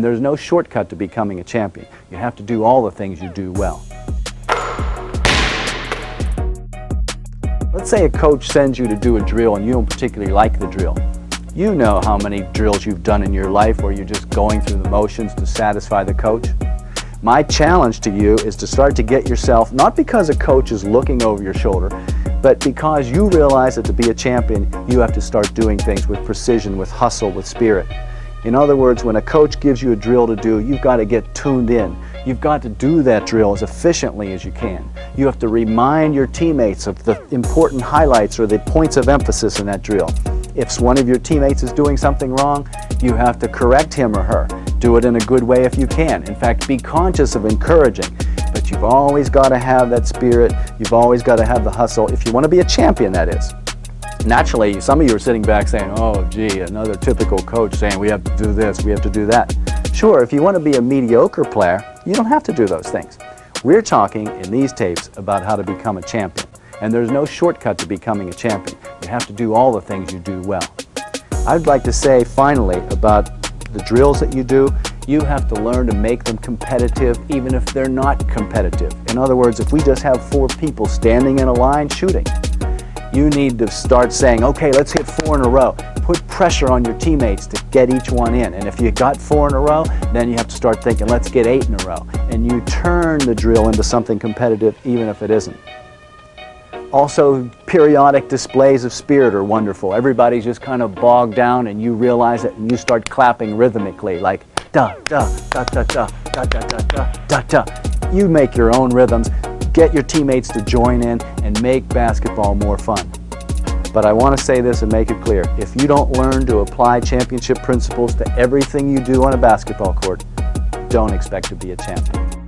There's no shortcut to becoming a champion. You have to do all the things you do well. Let's say a coach sends you to do a drill and you don't particularly like the drill. You know how many drills you've done in your life where you're just going through the motions to satisfy the coach. My challenge to you is to start to get yourself, not because a coach is looking over your shoulder, but because you realize that to be a champion, you have to start doing things with precision, with hustle, with spirit. In other words, when a coach gives you a drill to do, you've got to get tuned in. You've got to do that drill as efficiently as you can. You have to remind your teammates of the important highlights or the points of emphasis in that drill. If one of your teammates is doing something wrong, you have to correct him or her. Do it in a good way if you can. In fact, be conscious of encouraging. But you've always got to have that spirit. You've always got to have the hustle. If you want to be a champion, that is. Naturally, some of you are sitting back saying, oh gee, another typical coach saying we have to do this, we have to do that. Sure, if you want to be a mediocre player, you don't have to do those things. We're talking in these tapes about how to become a champion. And there's no shortcut to becoming a champion. You have to do all the things you do well. I'd like to say finally about the drills that you do, you have to learn to make them competitive even if they're not competitive. In other words, if we just have 4 people standing in a line shooting, you need to start saying, okay, let's hit 4 in a row. Put pressure on your teammates to get each one in. And if you got 4 in a row, then you have to start thinking, let's get 8 in a row. And you turn the drill into something competitive even if it isn't. Also, periodic displays of spirit are wonderful. Everybody's just kind of bogged down and you realize it and you start clapping rhythmically like da, da, da, da, da, da, da, da, da, da. You make your own rhythms. Get your teammates to join in and make basketball more fun. But I want to say this and make it clear. If you don't learn to apply championship principles to everything you do on a basketball court, don't expect to be a champion.